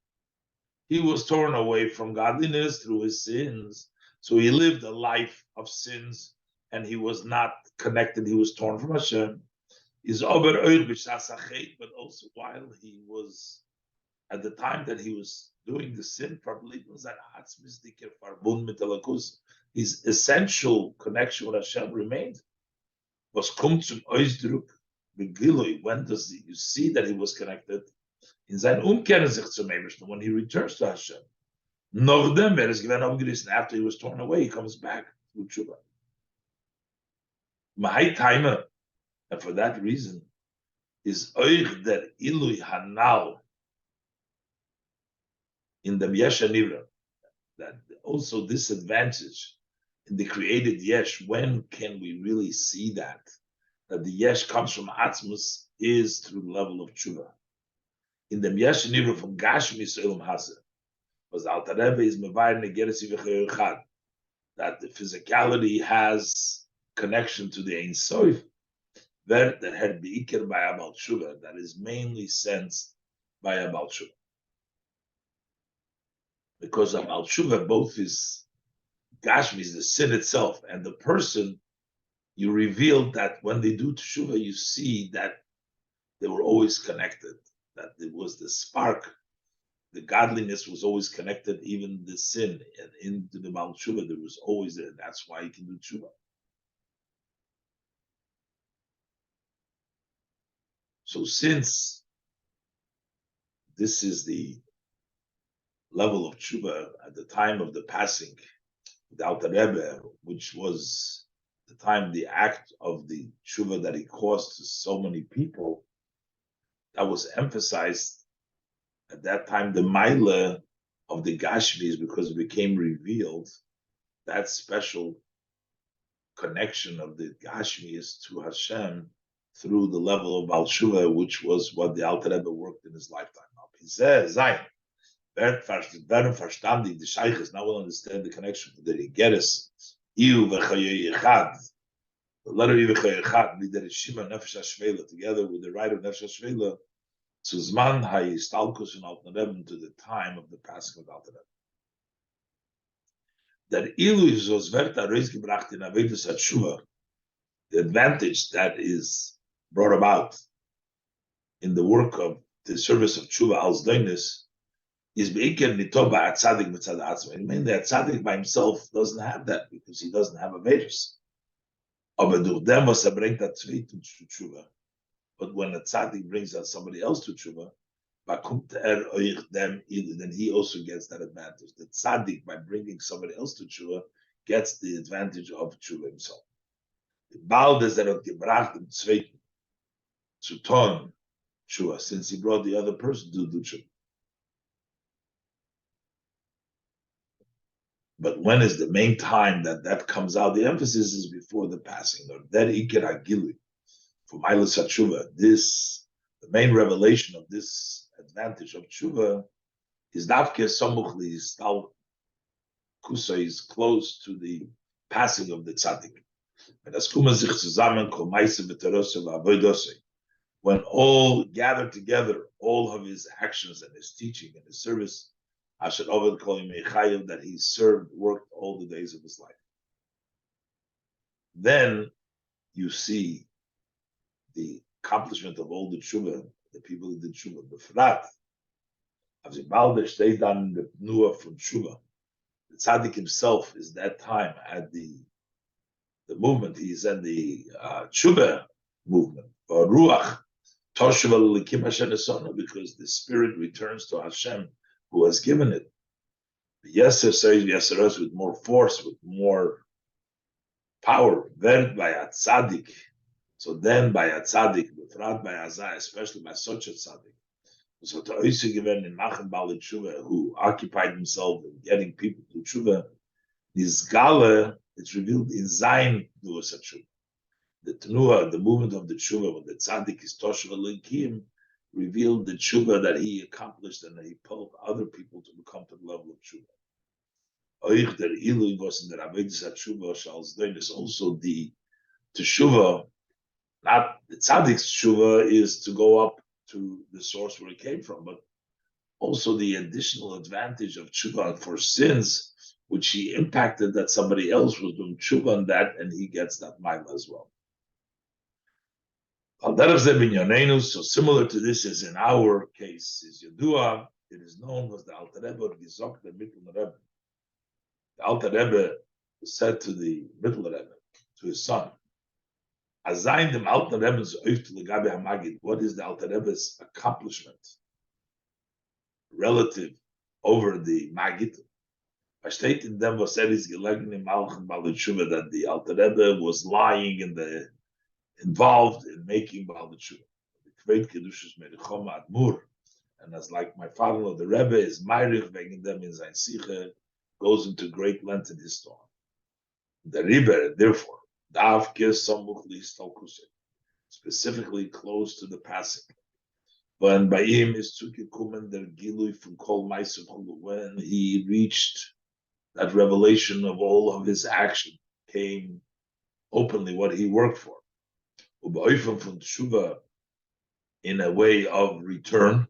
he was torn away from godliness through his sins. So he lived a life of sins and he was not connected. He was torn from Hashem. But also while he was, at the time that he was doing the sin, his essential connection with Hashem remained. When does you see that he was connected? In sein Umkehren sich zum Ebersten, when he returns to Hashem. Nachdem is given abgerissen, after he was torn away, he comes back to Tshuva. Mahai Timer, and for that reason, is euch der Ilui Hanal in the Yesh Nivra, that also this advantage in the created Yesh, when can we really see that? That the Yesh comes from Atzmus is through the level of Tshuva. In the Yesh Nivra from Gashmi Olam Hazeh, Because the Alter Rebbe is mevayin negeres v'chayil chad, that the physicality has connection to the Ein Sof, that had beikir by Abal Tshuva, that is mainly sensed by Abal Tshuva. Because Abal Tshuva, both his Gashmis, the sin itself, and the person, you revealed that when they do Tshuva, you see that they were always connected, that it was the spark, the godliness was always connected, even the sin, and into the Baal Tshuva, there was always there. That's why you can do Tshuva. So since this is the level of Tshuva at the time of the passing, the Alter Rebbe, which was the time, the act of the Tshuva that he caused to so many people, that was emphasized at that time, the Maila of the Gashmis, because it became revealed, that special connection of the Gashmis to Hashem through the level of Baal Tshuva, which was what the Alter Rebbe worked in his lifetime. Very verstandig, the Sheiches now will understand the connection to the Rigeres, Iu v'chayoy echad, the letter Iu v'chayoy echad, the Shima Nefesh HaShvela, together with the right of Nefesh HaShvela, to Zman HaYistalkus and Alter Rebbe, to the time of the passing of Alter Rebbe. That Ilu is was Verta Reisgebracht in Avedus HaTshuva, the advantage that is brought about in the work of the service of Tshuva als Doinus, is Beiker Nitoba at Tzadik Mitzad Atzma. It means that Tzadik by himself doesn't have that because he doesn't have a virus. Aber durch dem, was bringt that Tzvit to Tshuva. But when a Tzadik brings out somebody else to Tshuva, euch dem, then he also gets that advantage. The Tzadik, by bringing somebody else to Tshuva, gets the advantage of Tshuva himself. Bald is that gebracht im Zweiten zu tun Tshuva, since he brought the other person to do Tshuva. But when is the main time that comes out? The emphasis is before the passing. Or that Iker Agili for Mailas HaTshuva. This, the main revelation of this advantage of Tshuva is Davke Samuchli Stal Kusa is close to the passing of the Tzaddik. When all gather together, all of his actions and his teaching and his service, that he served, worked all the days of his life. Then you see the accomplishment of all the tshuva, the people who did tshuva. Befrat, as a balder stayed down the pnua from tshuva. The tzaddik himself is that time at the movement. He's in the tshuva movement. Ruach because the spirit returns to Hashem, who has given it. Yeser says Yeseros with more force, with more power. Then by a tzaddik. So then by a tzaddik, befrat by Azai, especially by such a tzaddik. So to also given in Machem Bali Tshuva, who occupied himself in getting people to Tshuva, this Gala, it's revealed in Zayin Duas Tshuva. The Tnua, the movement of the Tshuva, when the tzaddik is Toshav Elohim, revealed the Tshuva that he accomplished and that he pulled other people to become to the level of Tshuva. Oich der Ilu was in the Avedus HaTshuva Shals Doin is also the Tshuva, not the tzaddik's Tshuva is to go up to the source where it came from, but also the additional advantage of Tshuva for sins, which he impacted that somebody else was doing Tshuva on that, and he gets that mile as well. So similar to this as in our case is Yadua, it is known as the Alter Rebbe or Gizok the Mittel Rebbe. The Alter Rebbe said to the Mittel Rebbe, to his son, Azayin dem Alter Rebbe's Oif Legabe Hamagid, what is the Alter Rebbe's accomplishment relative over the Magid? I state in them was said is gelegen in Malchen Bali Tshuva that the Alter Rebbe was lying in the involved in making Baal Tshuva. The Kveit Kedushas Merichom Admur, and as like my father-in-law, the Rebbe is Meirich wegen them in Zayin Siche, goes into great length in his story. The Rebbe, therefore, Dav Kes Samuch Listal Kusei, specifically close to the passing. When by him is zugekommen der Gilui from Kol Meisim Chulu, when he reached that revelation of all of his action, came openly what he worked for. Uba'oifem from tshuva, in a way of return,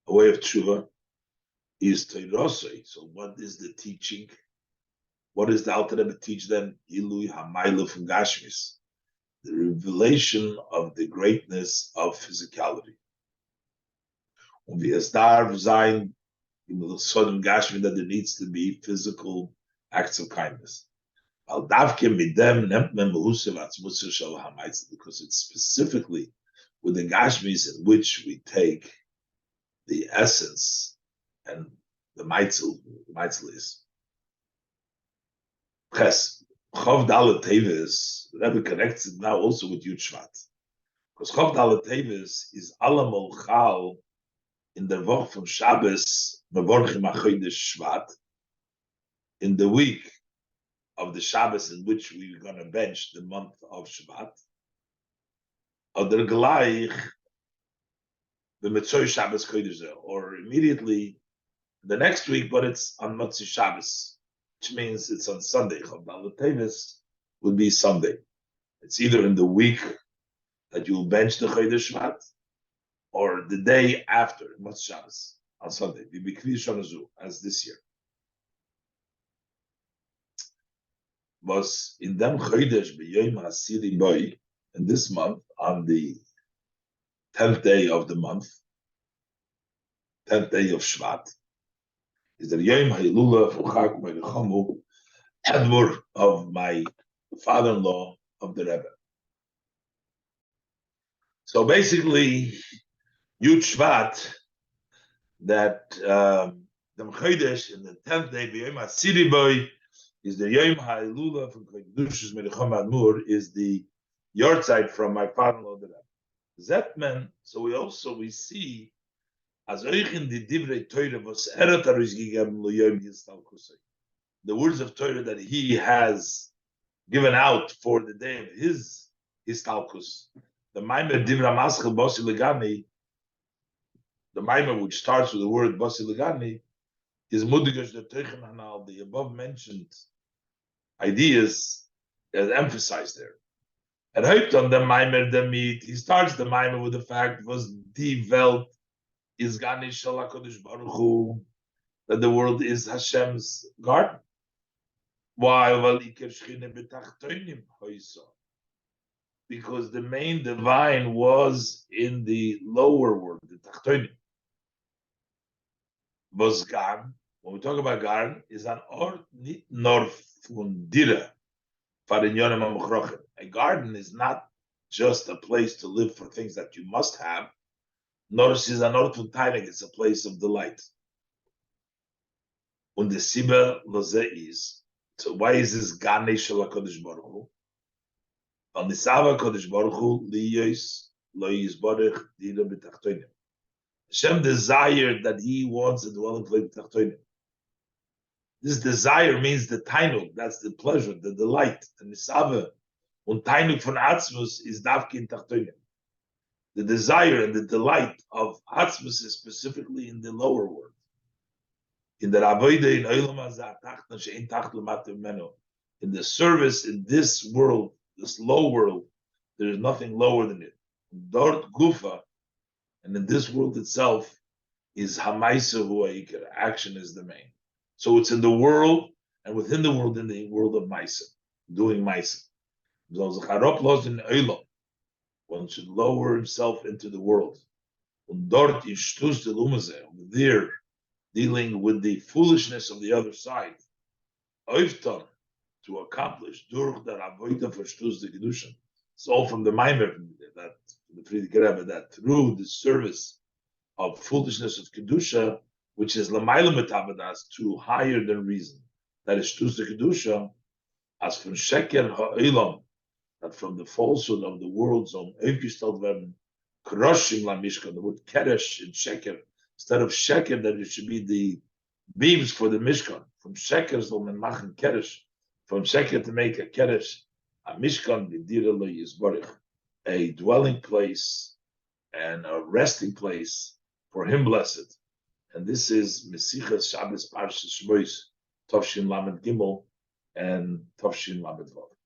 a way of tshuva, is teirosei. So what is the teaching? What does the Alter Rebbe teach them? Ilui hamayla from Gashmis, the revelation of the greatness of physicality. Und wie es darf sein, in Gashmi, that there needs to be physical acts of kindness. Because it's specifically with the Gashmis in which we take the essence and the Meitzel is. Ches, Chov Dalet Teves, the Rebbe connects it now also with Yud Shvat. Because Chov Dalet Teves is Alamol Chal in the Woche from Shabbos, Mevorchim HaChodesh Shvat, in the week of the Shabbos in which we're going to bench the month of Shvat, oder gleich the Mitzvah Shabbos Chodesh, or immediately the next week, but it's on Motzei Shabbos, which means it's on Sunday. Chov Dalet Teves would be Sunday. It's either in the week that you'll bench the Chodesh Shvat, or the day after Motzei Shabbos on Sunday, as this year. Was in them Chodesh b'Yom HaSiri Boi, in this month, on the 10th day of the month, 10th day of Shvat, is the Yom HaIlula Fuchak Me'Nechamu, Admur of my father-in-law of the Rebbe. So basically, Yud Shvat, that the Chodesh in the 10th day, B'Yom HaSiri Boi, is the Yom HaIlula from Kedushas Me'Necham Admur, is the yahrzeit from my father-in-law the Rebbe. Zetman, so we see as euch in the Divrei Torah was Arish gegeben lo Yom Yistalkusei, the words of Torah that he has given out for the day of his Histalkus. The Maimer Divra Maschel Bosi Legani, the Maimer which starts with the word Bosi Legani, is Mudigash the Teichen Hanal, the above mentioned ideas as emphasized there. And Haupt on the Maimer Damit, he starts the Maimer with the fact was die Welt is Ganish HaKadosh Baruch Hu, that the world is Hashem's garden. Why? Because the main divine was in the lower world, the Tachtonim. Was Gan, when we talk about garden, is an ort nit nor fundira. A garden is not just a place to live for things that you must have, nor is an ort fundira, it's a place of delight. Und the Sibbe Loze is, so why is this Ganesh Shel HaKadosh Baruch Hu? On the Sava Kodesh Baruch Hu liyos lo yisbarich dira b'tachtonim. Hashem desired that he wants a dwelling place b'tachtonim. This desire means the tainug, that's the pleasure, the delight, the nisava. Und tainug von Atzmus is davki in tachtonim. The desire and the delight of Atzmus is specifically in the lower world. In the Avodah in Olam Hazeh Tachton she'ein tacht l'mata mimeno. In the service in this world, this low world, there is nothing lower than it. Dort gufa, and in this world itself, is hamaisa huaikir. Action is the main. So it's in the world, and within the world, in the world of maisa, doing maisa. One should lower himself into the world. Dort ishtus de lumazeh, there, dealing with the foolishness of the other side. Oifton, to accomplish durch der Avoida verstoß the Kedusha. It's all from the Maimer that the Friedrich Rebbe, that through the service of foolishness of Kedusha, which is Lamaila Metabadas, to higher than reason, that is Shtus the Kedusha, as from Sheker Ha'ilam, that from the falsehood of the world's own aufgestellt werden, Kroshim la Mishkan, the word Keresh in Sheker, instead of Sheker, that it should be the beams for the Mishkan. From Sheker soll man machen Keresh, from Sheker to make a Keresh, a Mishkan b'dira lo yisbarich, a dwelling place and a resting place for him blessed. And this is Mesichas Shabbos Parshas Shmois, Tovshin Lamed Gimel and Tovshin Lamed Vav.